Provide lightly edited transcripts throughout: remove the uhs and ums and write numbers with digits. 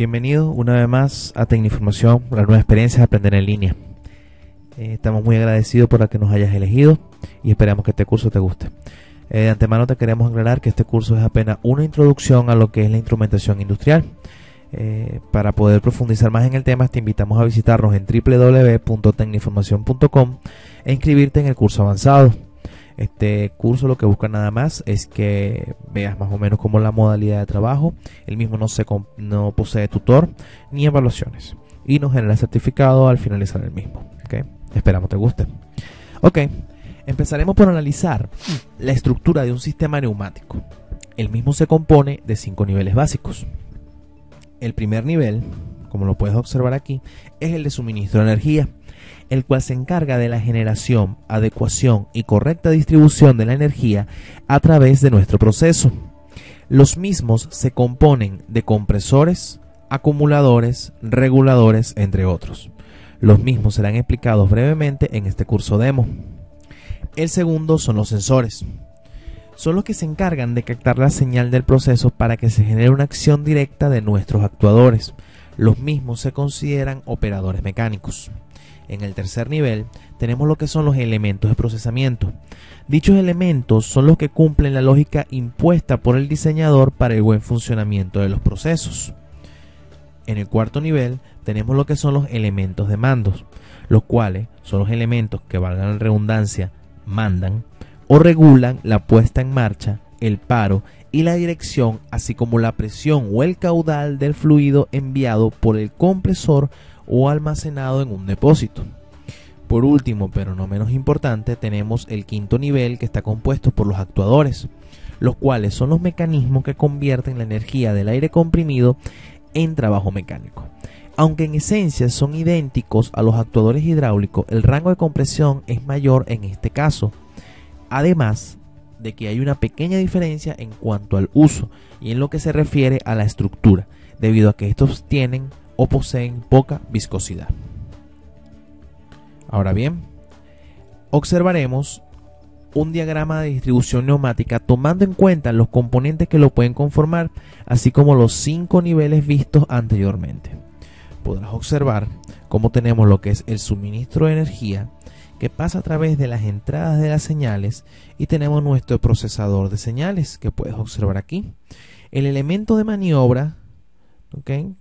Bienvenido una vez más a Tecninformación, la nueva experiencia de aprender en línea. Estamos muy agradecidos por la que nos hayas elegido y esperamos que este curso te guste. De antemano te queremos aclarar que este curso es apenas una introducción a lo que es la instrumentación industrial. Para poder profundizar más en el tema, te invitamos a visitarnos en www.tecninformacion.com e inscribirte en el curso avanzado. Este curso lo que busca nada más es que veas más o menos cómo la modalidad de trabajo. El mismo no posee tutor ni evaluaciones y nos genera certificado al finalizar el mismo. ¿Okay? Esperamos te guste. Ok, empezaremos por analizar la estructura de un sistema neumático. El mismo se compone de 5 niveles básicos. El primer nivel, como lo puedes observar aquí, es el de suministro de energía, el cual se encarga de la generación, adecuación y correcta distribución de la energía a través de nuestro proceso. Los mismos se componen de compresores, acumuladores, reguladores, entre otros. Los mismos serán explicados brevemente en este curso demo. El segundo son los sensores. Son los que se encargan de captar la señal del proceso para que se genere una acción directa de nuestros actuadores. Los mismos se consideran operadores mecánicos. En el tercer nivel tenemos lo que son los elementos de procesamiento. Dichos elementos son los que cumplen la lógica impuesta por el diseñador para el buen funcionamiento de los procesos. En el cuarto nivel tenemos lo que son los elementos de mandos, los cuales son los elementos que, valgan la redundancia, mandan o regulan la puesta en marcha, el paro y la dirección, así como la presión o el caudal del fluido enviado por el compresor o almacenado en un depósito. Por último, pero no menos importante, tenemos el quinto nivel, que está compuesto por los actuadores, los cuales son los mecanismos que convierten la energía del aire comprimido en trabajo mecánico. Aunque en esencia son idénticos a los actuadores hidráulicos, el rango de compresión es mayor en este caso, además de que hay una pequeña diferencia en cuanto al uso y en lo que se refiere a la estructura, debido a que estos tienen o poseen poca viscosidad. Ahora bien, observaremos un diagrama de distribución neumática tomando en cuenta los componentes que lo pueden conformar, así como los 5 niveles vistos anteriormente. Podrás observar cómo tenemos lo que es el suministro de energía, que pasa a través de las entradas de las señales, y tenemos nuestro procesador de señales, que puedes observar aquí. El elemento de maniobra, ¿okay?,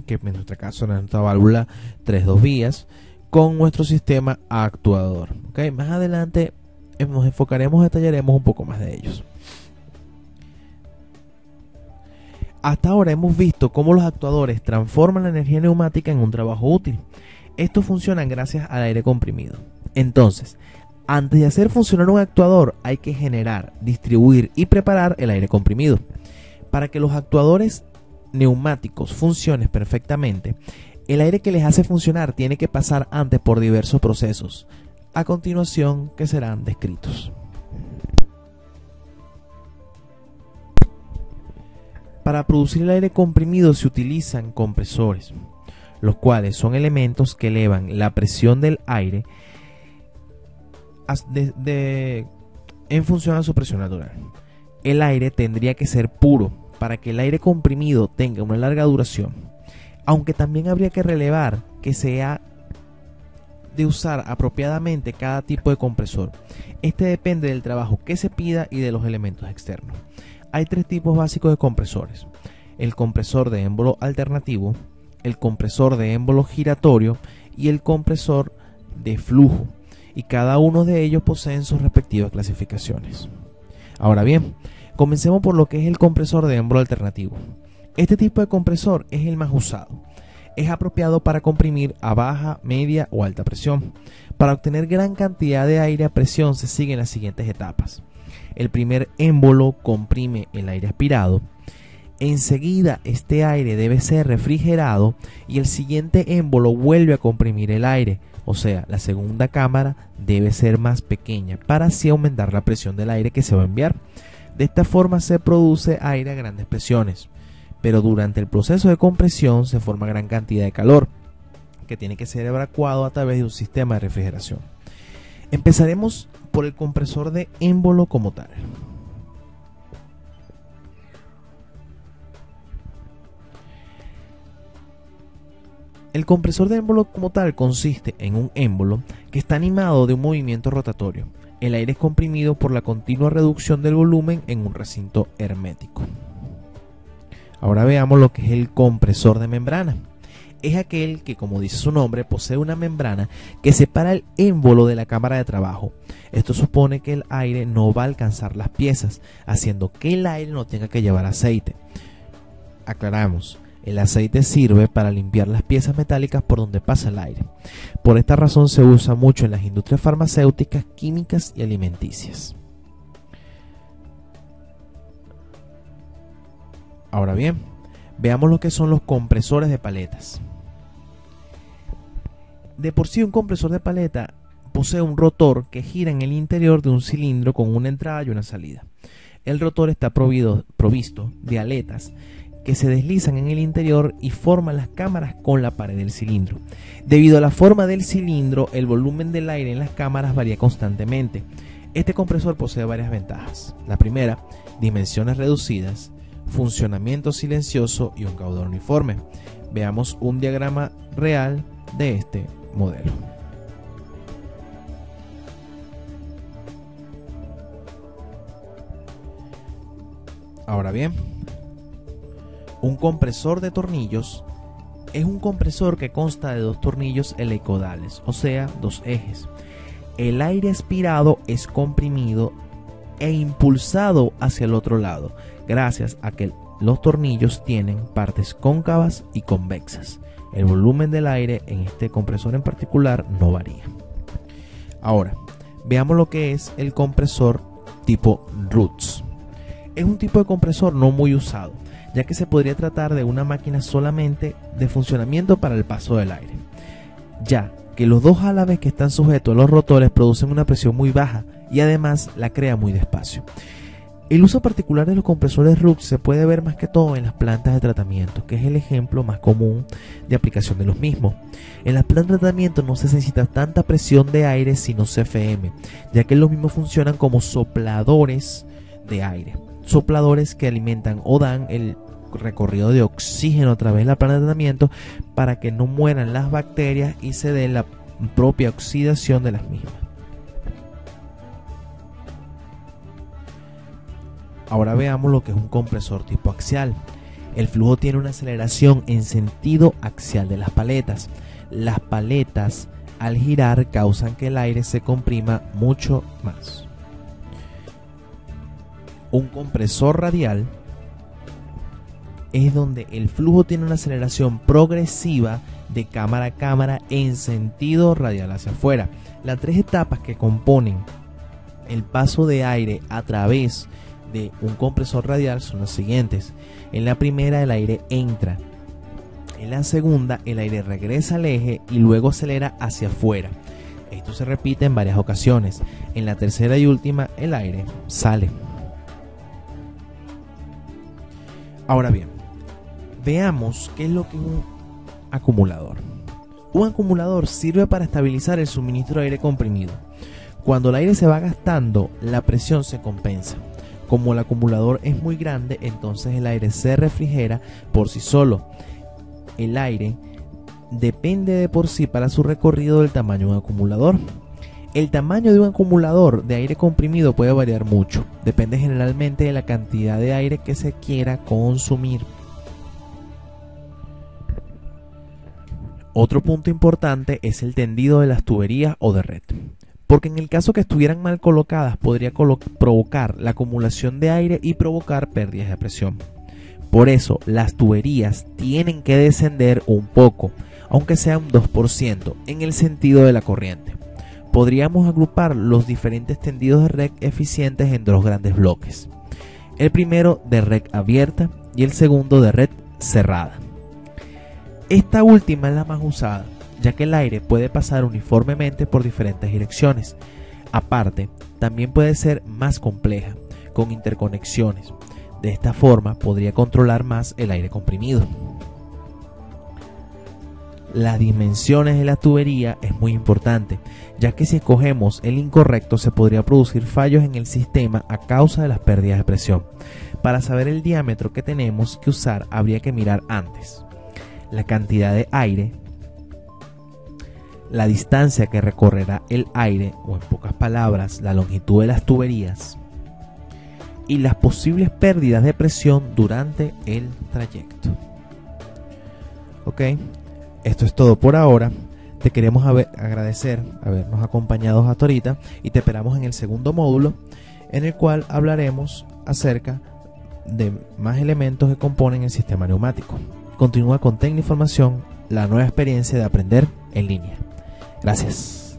que en nuestro caso es nuestra válvula 3-2 vías, con nuestro sistema actuador. ¿Okay? Más adelante nos enfocaremos, detallaremos un poco más de ellos. Hasta ahora hemos visto cómo los actuadores transforman la energía neumática en un trabajo útil. Estos funcionan gracias al aire comprimido. Entonces, antes de hacer funcionar un actuador, hay que generar, distribuir y preparar el aire comprimido. Para que los actuadores neumáticos funcionen perfectamente, el aire que les hace funcionar tiene que pasar antes por diversos procesos, a continuación que serán descritos. Para producir el aire comprimido se utilizan compresores, los cuales son elementos que elevan la presión del aire en función a su presión natural. El aire tendría que ser puro para que el aire comprimido tenga una larga duración, aunque también habría que relevar que sea de usar apropiadamente cada tipo de compresor. Este depende del trabajo que se pida y de los elementos externos. Hay 3 tipos básicos de compresores: el compresor de émbolo alternativo, el compresor de émbolo giratorio y el compresor de flujo, y cada uno de ellos poseen sus respectivas clasificaciones. Ahora bien, comencemos por lo que es el compresor de émbolo alternativo. Este tipo de compresor es el más usado. Es apropiado para comprimir a baja, media o alta presión. Para obtener gran cantidad de aire a presión se siguen las siguientes etapas. El primer émbolo comprime el aire aspirado. Enseguida este aire debe ser refrigerado y el siguiente émbolo vuelve a comprimir el aire. O sea, la segunda cámara debe ser más pequeña para así aumentar la presión del aire que se va a enviar. De esta forma se produce aire a grandes presiones, pero durante el proceso de compresión se forma gran cantidad de calor que tiene que ser evacuado a través de un sistema de refrigeración. Empezaremos por el compresor de émbolo como tal. El compresor de émbolo como tal consiste en un émbolo que está animado de un movimiento rotatorio. El aire es comprimido por la continua reducción del volumen en un recinto hermético. Ahora veamos lo que es el compresor de membrana. Es aquel que, como dice su nombre, posee una membrana que separa el émbolo de la cámara de trabajo. Esto supone que el aire no va a alcanzar las piezas, haciendo que el aire no tenga que llevar aceite. Aclaramos, el aceite sirve para limpiar las piezas metálicas por donde pasa el aire. Por esta razón se usa mucho en las industrias farmacéuticas, químicas y alimenticias. Ahora bien, veamos lo que son los compresores de paletas. De por sí, un compresor de paleta posee un rotor que gira en el interior de un cilindro con una entrada y una salida. El rotor está provisto de aletas que se deslizan en el interior y forman las cámaras con la pared del cilindro. Debido a la forma del cilindro, el volumen del aire en las cámaras varía constantemente. Este compresor posee varias ventajas. La primera, dimensiones reducidas, funcionamiento silencioso y un caudal uniforme. Veamos un diagrama real de este modelo. Ahora bien, un compresor de tornillos es un compresor que consta de dos tornillos helicoidales, o sea, dos ejes. El aire aspirado es comprimido e impulsado hacia el otro lado, gracias a que los tornillos tienen partes cóncavas y convexas. El volumen del aire en este compresor en particular no varía. Ahora, veamos lo que es el compresor tipo Roots. Es un tipo de compresor no muy usado, ya que se podría tratar de una máquina solamente de funcionamiento para el paso del aire, ya que los dos álabes que están sujetos a los rotores producen una presión muy baja y además la crea muy despacio. El uso particular de los compresores Roots se puede ver más que todo en las plantas de tratamiento, que es el ejemplo más común de aplicación de los mismos. En las plantas de tratamiento no se necesita tanta presión de aire sino CFM, ya que los mismos funcionan como sopladores de aire. Sopladores que alimentan o dan el recorrido de oxígeno a través de la planta de tratamiento para que no mueran las bacterias y se dé la propia oxidación de las mismas. Ahora veamos lo que es un compresor tipo axial. El flujo tiene una aceleración en sentido axial de las paletas. Las paletas al girar causan que el aire se comprima mucho más. Un compresor radial es donde el flujo tiene una aceleración progresiva de cámara a cámara en sentido radial hacia afuera. Las tres etapas que componen el paso de aire a través de un compresor radial son las siguientes. En la primera el aire entra, en la segunda el aire regresa al eje y luego acelera hacia afuera. Esto se repite en varias ocasiones. En la tercera y última el aire sale. Ahora bien, veamos qué es lo que es un acumulador. Un acumulador sirve para estabilizar el suministro de aire comprimido. Cuando el aire se va gastando, la presión se compensa. Como el acumulador es muy grande, entonces el aire se refrigera por sí solo. El aire depende de por sí para su recorrido del tamaño de un acumulador. El tamaño de un acumulador de aire comprimido puede variar mucho. Depende generalmente de la cantidad de aire que se quiera consumir. Otro punto importante es el tendido de las tuberías o de red, porque en el caso que estuvieran mal colocadas podría provocar la acumulación de aire y provocar pérdidas de presión. Por eso las tuberías tienen que descender un poco, aunque sea un 2% en el sentido de la corriente. Podríamos agrupar los diferentes tendidos de red eficientes en dos grandes bloques. El primero de red abierta y el segundo de red cerrada. Esta última es la más usada, ya que el aire puede pasar uniformemente por diferentes direcciones. Aparte, también puede ser más compleja, con interconexiones. De esta forma podría controlar más el aire comprimido. Las dimensiones de la tubería es muy importante, ya que si escogemos el incorrecto se podría producir fallos en el sistema a causa de las pérdidas de presión. Para saber el diámetro que tenemos que usar habría que mirar antes la cantidad de aire la distancia que recorrerá el aire, o en pocas palabras, la longitud de las tuberías, y las posibles pérdidas de presión durante el trayecto. Ok, esto es todo por ahora. Te queremos agradecer habernos acompañado hasta ahorita y te esperamos en el segundo módulo, en el cual hablaremos acerca de más elementos que componen el sistema neumático. Continúa con Tecnoinformación, la nueva experiencia de aprender en línea. Gracias.